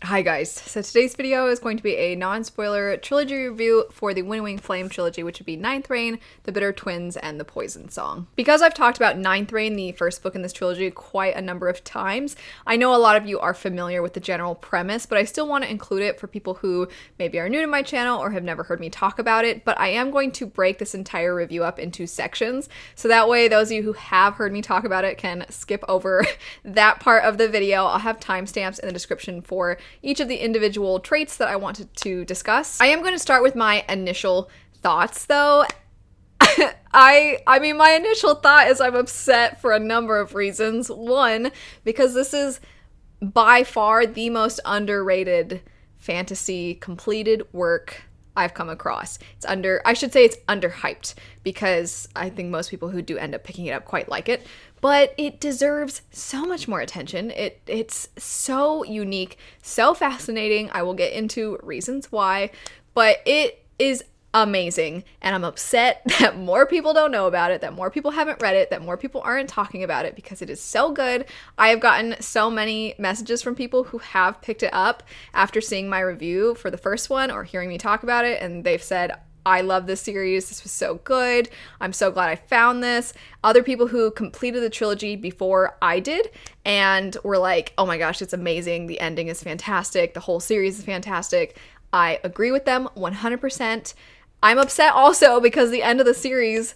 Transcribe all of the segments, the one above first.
Hi guys, so today's video is going to be a non-spoiler trilogy review for the Winnowing Flame trilogy, which would be Ninth Reign, The Bitter Twins, and The Poison Song. Because I've talked about Ninth Reign, the first book in this trilogy, quite a number of times, I know a lot of you are familiar with the general premise, but I still want to include it for people who maybe are new to my channel or have never heard me talk about it, but I am going to break this entire review up into sections, so that way those of you who have heard me talk about it can skip over that part of the video. I'll have timestamps in the description for each of the individual traits that I wanted to discuss. I am going to start with my initial thoughts though. I mean, my initial thought is I'm upset for a number of reasons. One, because this is by far the most underrated fantasy completed work I've come across. I should say it's underhyped, because I think most people who do end up picking it up quite like it, but it deserves so much more attention. It's so unique, so fascinating. I will get into reasons why, but it is amazing, and I'm upset that more people don't know about it, that more people haven't read it, that more people aren't talking about it, because it is so good. I have gotten so many messages from people who have picked it up after seeing my review for the first one or hearing me talk about it, and they've said, I love this series, this was so good, I'm so glad I found this. Other people who completed the trilogy before I did and were like, oh my gosh, it's amazing, the ending is fantastic, the whole series is fantastic. I agree with them 100%. I'm upset also because the end of the series,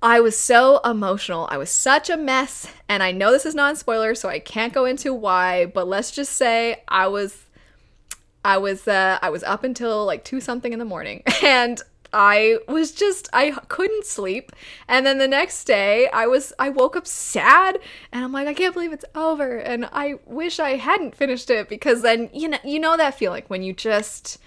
I was so emotional. I was such a mess, and I know this is non-spoiler, so I can't go into why, but let's just say I was up until like 2 something in the morning, and I couldn't sleep. And then the next day I woke up sad, and I'm like, I can't believe it's over, and I wish I hadn't finished it, because then you know that feeling when you just,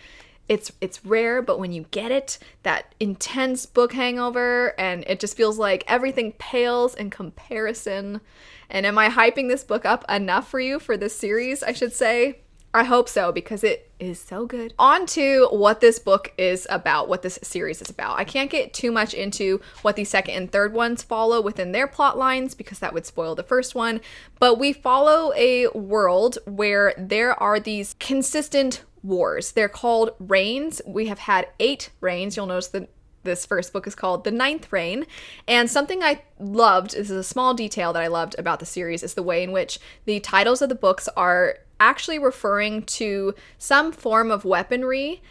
it's rare, but when you get it, that intense book hangover, and it just feels like everything pales in comparison. And am I hyping this book up enough for you for this series, I should say? I hope so, because it is so good. On to what this book is about, what this series is about. I can't get too much into what the second and third ones follow within their plot lines, because that would spoil the first one, but we follow a world where there are these consistent wars. They're called reigns. We have had 8 reigns. You'll notice that this first book is called The Ninth Reign, and something I loved, this is a small detail that I loved about the series, is the way in which the titles of the books are actually referring to some form of weaponry,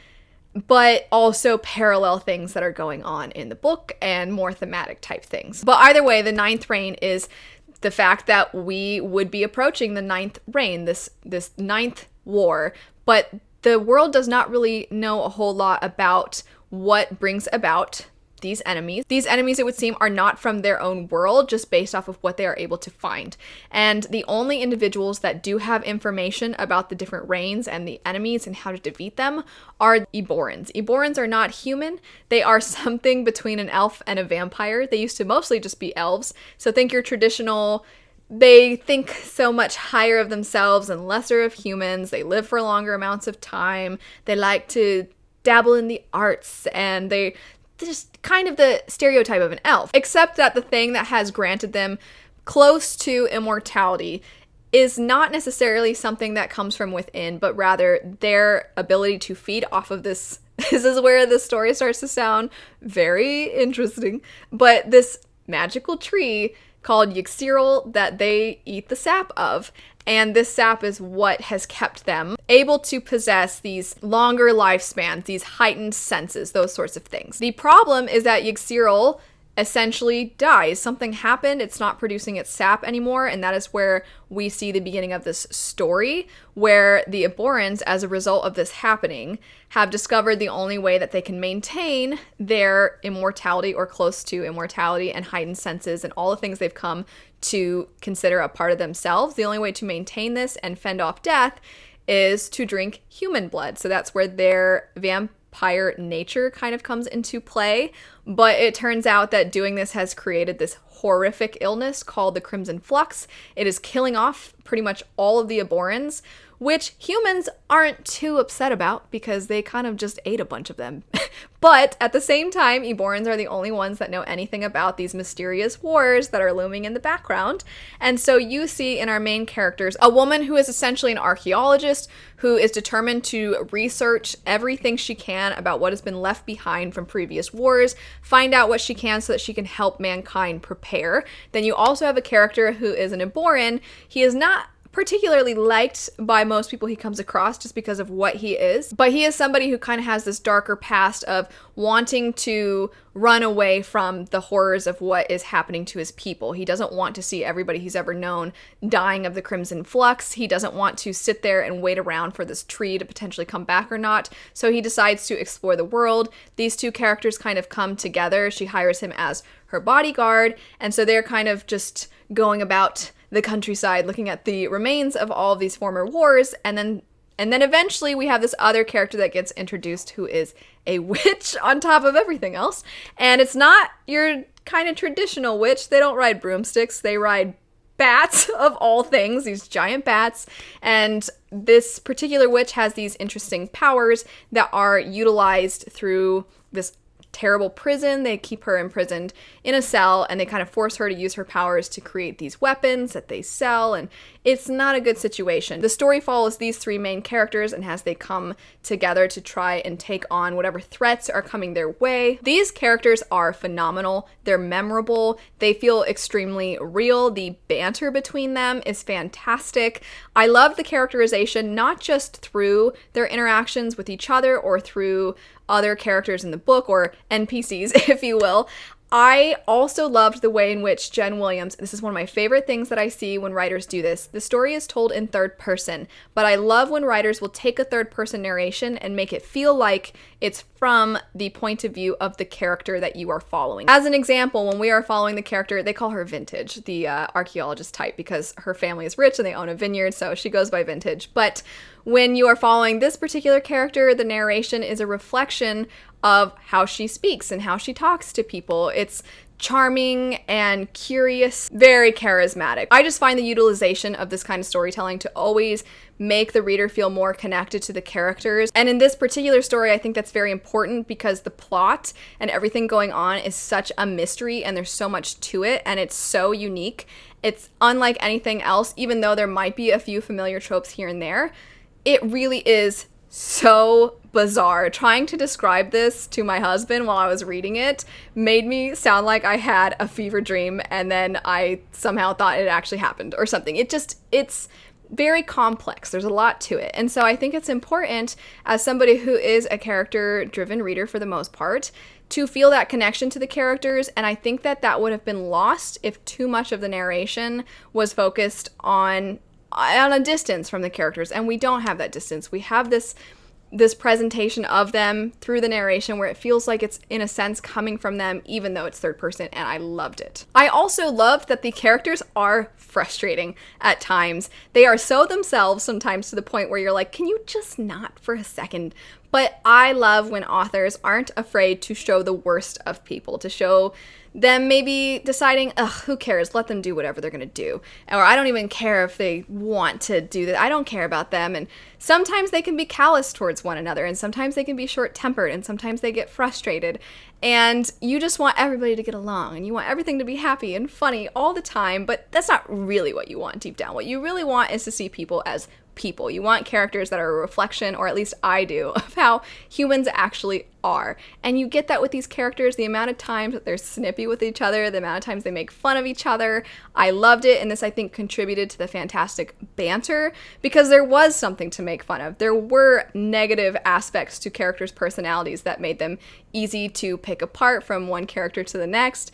but also parallel things that are going on in the book and more thematic type things. But either way, the Ninth Reign is the fact that we would be approaching the Ninth Reign, this ninth war, but the world does not really know a whole lot about what brings about these enemies. These enemies, it would seem, are not from their own world, just based off of what they are able to find. And the only individuals that do have information about the different reigns and the enemies and how to defeat them are Eborans. Eborans are not human. They are something between an elf and a vampire. They used to mostly just be elves. So think your traditional, they think so much higher of themselves and lesser of humans. They live for longer amounts of time. They like to dabble in the arts, and they're just kind of the stereotype of an elf, except that the thing that has granted them close to immortality is not necessarily something that comes from within, but rather their ability to feed off of this. This is where the story starts to sound very interesting, but this magical tree called Yggdrasil that they eat the sap of. And this sap is what has kept them able to possess these longer lifespans, these heightened senses, those sorts of things. The problem is that Yggdrasil essentially dies. Something happened, it's not producing its sap anymore, and that is where we see the beginning of this story, where the Eborans, as a result of this happening, have discovered the only way that they can maintain their immortality or close to immortality and heightened senses and all the things they've come to consider a part of themselves. The only way to maintain this and fend off death is to drink human blood. So that's where their vampire nature kind of comes into play. But it turns out that doing this has created this horrific illness called the Crimson Flux. It is killing off pretty much all of the Eborans, which humans aren't too upset about because they kind of just ate a bunch of them. But at the same time, Eborans are the only ones that know anything about these mysterious wars that are looming in the background. And so you see in our main characters a woman who is essentially an archaeologist who is determined to research everything she can about what has been left behind from previous wars, find out what she can so that she can help mankind prepare. Then you also have a character who is an Eboran. He is not particularly liked by most people he comes across just because of what he is, but he is somebody who kind of has this darker past of wanting to run away from the horrors of what is happening to his people. He doesn't want to see everybody he's ever known dying of the Crimson Flux. He doesn't want to sit there and wait around for this tree to potentially come back or not, so he decides to explore the world. These two characters kind of come together. She hires him as her bodyguard, and so they're kind of just going about the countryside looking at the remains of all of these former wars, and then eventually we have this other character that gets introduced who is a witch on top of everything else. And it's not your kind of traditional witch. They don't ride broomsticks, they ride bats of all things, these giant bats. And this particular witch has these interesting powers that are utilized through this terrible prison. They keep her imprisoned in a cell and they kind of force her to use her powers to create these weapons that they sell, and it's not a good situation. The story follows these three main characters and as they come together to try and take on whatever threats are coming their way. These characters are phenomenal. They're memorable. They feel extremely real. The banter between them is fantastic. I love the characterization, not just through their interactions with each other or through other characters in the book, or NPCs, if you will. I also loved the way in which Jen Williams, this is one of my favorite things that I see when writers do this, the story is told in third person, but I love when writers will take a third person narration and make it feel like it's from the point of view of the character that you are following. As an example, when we are following the character, they call her Vintage, the archaeologist type, because her family is rich and they own a vineyard, so she goes by Vintage. But when you are following this particular character, the narration is a reflection of how she speaks and how she talks to people. It's charming and curious, very charismatic. I just find the utilization of this kind of storytelling to always make the reader feel more connected to the characters. And in this particular story, I think that's very important because the plot and everything going on is such a mystery and there's so much to it and it's so unique. It's unlike anything else, even though there might be a few familiar tropes here and there. It really is so bizarre. Trying to describe this to my husband while I was reading it made me sound like I had a fever dream and then I somehow thought it actually happened or something. It's very complex. There's a lot to it. And so I think it's important as somebody who is a character-driven reader for the most part to feel that connection to the characters, and I think that would have been lost if too much of the narration was focused on a distance from the characters, and we don't have that distance. We have this presentation of them through the narration where it feels like it's in a sense coming from them even though it's third person, and I loved it. I also loved that the characters are frustrating at times. They are so themselves sometimes to the point where you're like, can you just not for a second? But I love when authors aren't afraid to show the worst of people, to show them maybe deciding, who cares, let them do whatever they're gonna do. Or I don't even care if they want to do that, I don't care about them. And sometimes they can be callous towards one another, and sometimes they can be short-tempered, and sometimes they get frustrated. And you just want everybody to get along, and you want everything to be happy and funny all the time, but that's not really what you want deep down. What you really want is to see people as people. You want characters that are a reflection, or at least I do, of how humans actually are. And you get that with these characters, the amount of times that they're snippy with each other, the amount of times they make fun of each other. I loved it, and this I think contributed to the fantastic banter because there was something to make fun of. There were negative aspects to characters' personalities that made them easy to pick apart from one character to the next.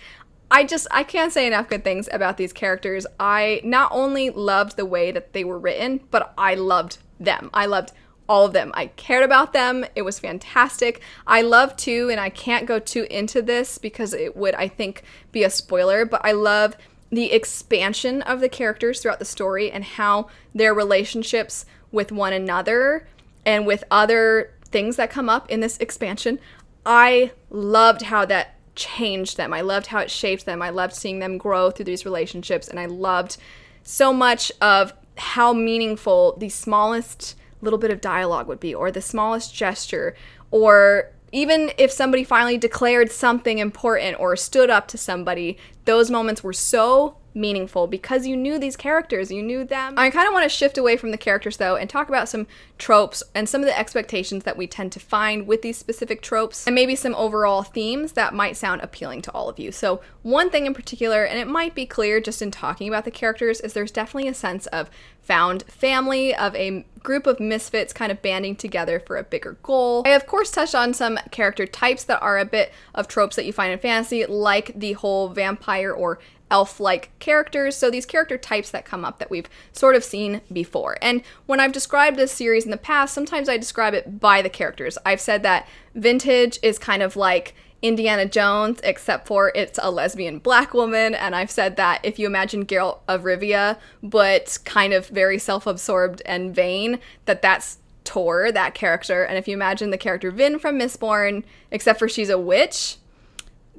I can't say enough good things about these characters. I not only loved the way that they were written, but I loved them. I loved all of them. I cared about them. It was fantastic. I love too, and I can't go too into this because it would, I think, be a spoiler, but I love the expansion of the characters throughout the story and how their relationships with one another and with other things that come up in this expansion. I loved how that changed them. I loved how it shaped them. I loved seeing them grow through these relationships, and I loved so much of how meaningful the smallest little bit of dialogue would be, or the smallest gesture, or even if somebody finally declared something important or stood up to somebody, those moments were so meaningful because you knew these characters, you knew them. I kind of want to shift away from the characters though and talk about some tropes and some of the expectations that we tend to find with these specific tropes, and maybe some overall themes that might sound appealing to all of you. So one thing in particular, and it might be clear just in talking about the characters, is there's definitely a sense of found family, of a group of misfits kind of banding together for a bigger goal. I of course touched on some character types that are a bit of tropes that you find in fantasy, like the whole vampire or elf-like characters, so these character types that come up that we've sort of seen before. And when I've described this series in the past, sometimes I describe it by the characters. I've said that Vintage is kind of like Indiana Jones, except for it's a lesbian black woman, and I've said that if you imagine Geralt of Rivia, but kind of very self-absorbed and vain, that's Tor, that character. And if you imagine the character Vin from Mistborn, except for she's a witch,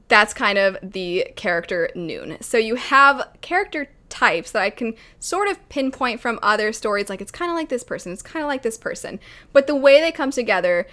that's kind of the character Noon. So you have character types that I can sort of pinpoint from other stories, like it's kind of like this person, it's kind of like this person. But the way they come together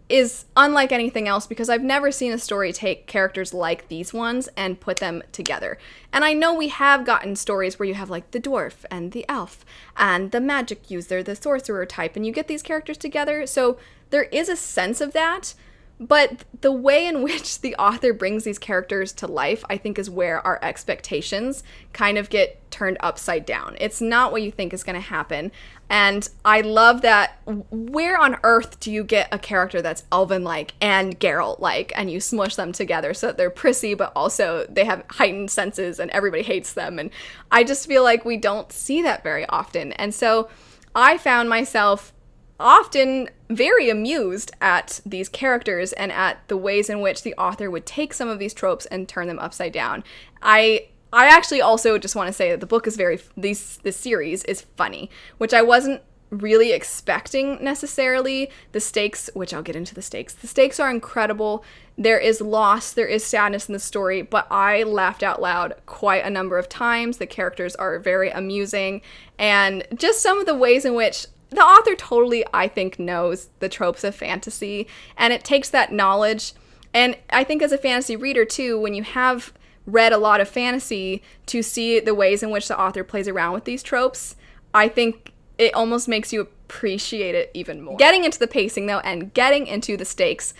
is unlike anything else, because I've never seen a story take characters like these ones and put them together. And I know we have gotten stories where you have like the dwarf and the elf and the magic user, the sorcerer type, and you get these characters together. So there is a sense of that. But the way in which the author brings these characters to life, I think, is where our expectations kind of get turned upside down. It's not what you think is going to happen. And I love that. Where on earth do you get a character that's elven-like and Geralt-like, and you smush them together so that they're prissy, but also they have heightened senses and everybody hates them? And I just feel like we don't see that very often. And so I found myself often very amused at these characters and at the ways in which the author would take some of these tropes and turn them upside down. I actually also just want to say that the book is this series is funny, which I wasn't really expecting necessarily. The stakes, which I'll get into the stakes are incredible. There is loss, there is sadness in the story, but I laughed out loud quite a number of times. The characters are very amusing, and just some of the ways in which the author totally, I think, knows the tropes of fantasy, and it takes that knowledge. And I think as a fantasy reader, too, when you have read a lot of fantasy, to see the ways in which the author plays around with these tropes, I think it almost makes you appreciate it even more. Getting into the pacing, though, and getting into the stakes,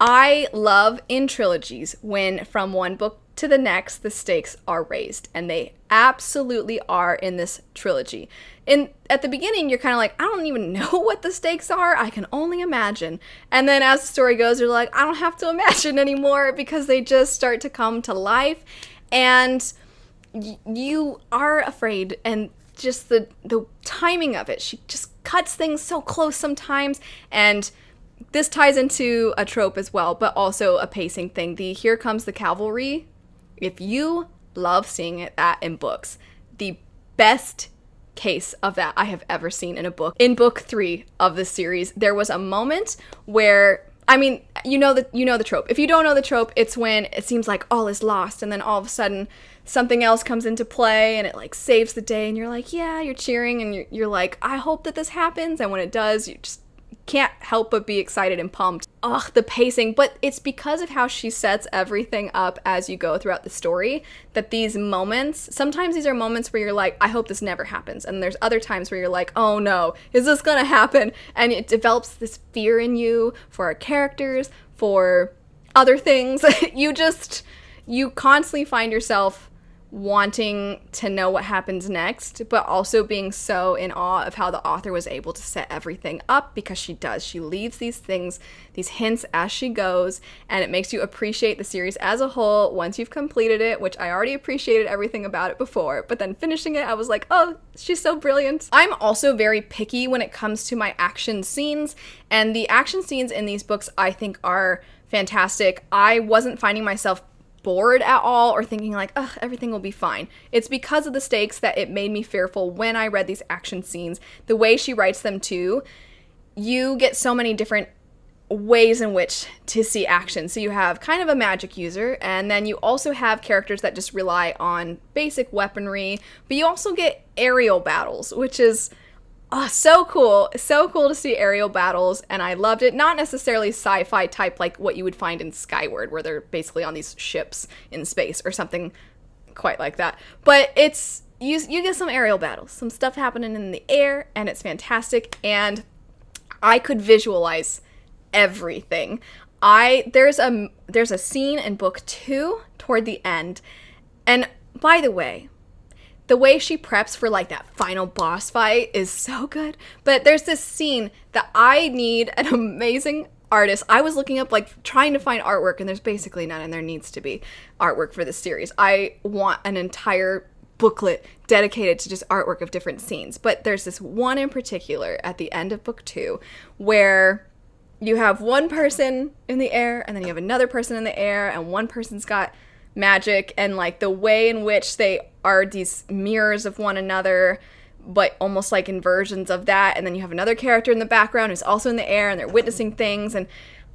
I love in trilogies when from one book to the next, the stakes are raised, and they absolutely are in this trilogy. At the beginning, you're kind of like, I don't even know what the stakes are, I can only imagine. And then as the story goes, you're like, I don't have to imagine anymore, because they just start to come to life, and you are afraid, and just the timing of it, she just cuts things so close sometimes, and this ties into a trope as well, but also a pacing thing. The Here Comes the Cavalry. If you love seeing that in books, the best case of that I have ever seen in a book. In book 3 of this series, there was a moment where, I mean, you know the trope. If you don't know the trope, it's when it seems like all is lost, and then all of a sudden something else comes into play and it like saves the day, and you're like, yeah, you're cheering, and you're like, I hope that this happens, and when it does, you just can't help but be excited and pumped. Ugh, the pacing. But it's because of how she sets everything up as you go throughout the story that these moments, sometimes these are moments where you're like, I hope this never happens. And there's other times where you're like, oh no, is this gonna happen? And it develops this fear in you for our characters, for other things. You constantly find yourself wanting to know what happens next, but also being so in awe of how the author was able to set everything up, because she does. She leaves these things, these hints as she goes, and it makes you appreciate the series as a whole once you've completed it, which I already appreciated everything about it before, but then finishing it, I was like, oh, she's so brilliant. I'm also very picky when it comes to my action scenes, and the action scenes in these books I think are fantastic. I wasn't finding myself bored at all or thinking like, ugh, everything will be fine. It's because of the stakes that it made me fearful when I read these action scenes. The way she writes them too, you get so many different ways in which to see action. So you have kind of a magic user, and then you also have characters that just rely on basic weaponry, but you also get aerial battles, which is so cool. So cool to see aerial battles, and I loved it. Not necessarily sci-fi type like what you would find in Skyward, where they're basically on these ships in space or something quite like that. But it's you get some aerial battles, some stuff happening in the air, and it's fantastic, and I could visualize everything. There's a scene in book 2 toward the end, and by the way she preps for like that final boss fight is so good. But there's this scene that I need an amazing artist. I was looking up, like, trying to find artwork, and there's basically none, and there needs to be artwork for this series. I want an entire booklet dedicated to just artwork of different scenes. But there's this one in particular at the end of book 2 where you have one person in the air, and then you have another person in the air, and one person's got magic, and like the way in which they are these mirrors of one another, but almost like inversions of that. And then you have another character in the background who's also in the air, and they're witnessing things, and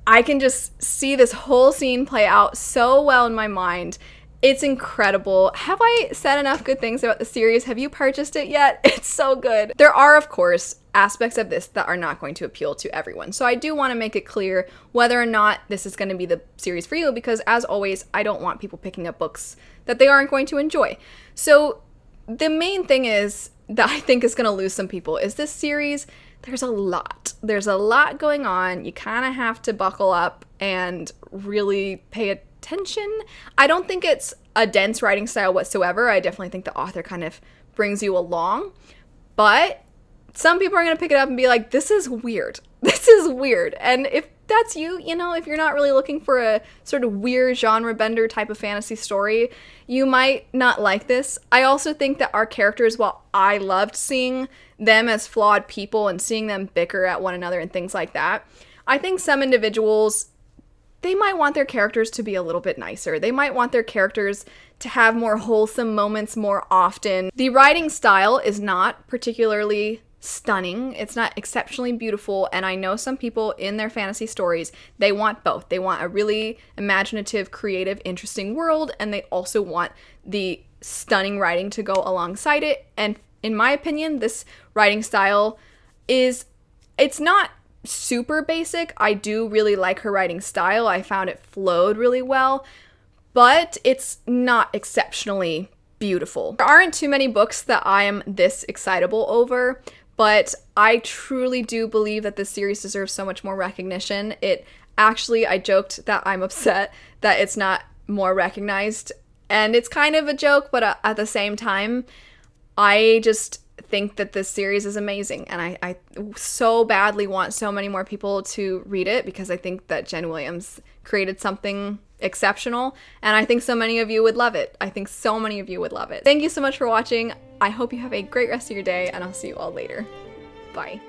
I can just see this whole scene play out so well in my mind. It's incredible. Have I said enough good things about the series? Have you purchased it yet? It's so good. There are, of course, aspects of this that are not going to appeal to everyone. So I do want to make it clear whether or not this is going to be the series for you, because as always, I don't want people picking up books that they aren't going to enjoy. So the main thing is that I think is going to lose some people is this series. There's a lot. There's a lot going on. You kind of have to buckle up and really pay attention. I don't think it's a dense writing style whatsoever. I definitely think the author kind of brings you along. But some people are going to pick it up and be like, this is weird. This is weird. And if that's you, if you're not really looking for a sort of weird genre bender type of fantasy story, you might not like this. I also think that our characters, while I loved seeing them as flawed people and seeing them bicker at one another and things like that, I think some individuals, they might want their characters to be a little bit nicer. They might want their characters to have more wholesome moments more often. The writing style is not particularly stunning. It's not exceptionally beautiful, and I know some people in their fantasy stories, they want both. They want a really imaginative, creative, interesting world, and they also want the stunning writing to go alongside it. And in my opinion, this writing style it's not super basic. I do really like her writing style. I found it flowed really well, but it's not exceptionally beautiful. There aren't too many books that I am this excitable over, but I truly do believe that this series deserves so much more recognition. I joked that I'm upset that it's not more recognized, and it's kind of a joke, but at the same time, I just think that this series is amazing, and I so badly want so many more people to read it, because I think that Jen Williams created something exceptional, and I think so many of you would love it. Thank you so much for watching. I hope you have a great rest of your day, and I'll see you all later. Bye.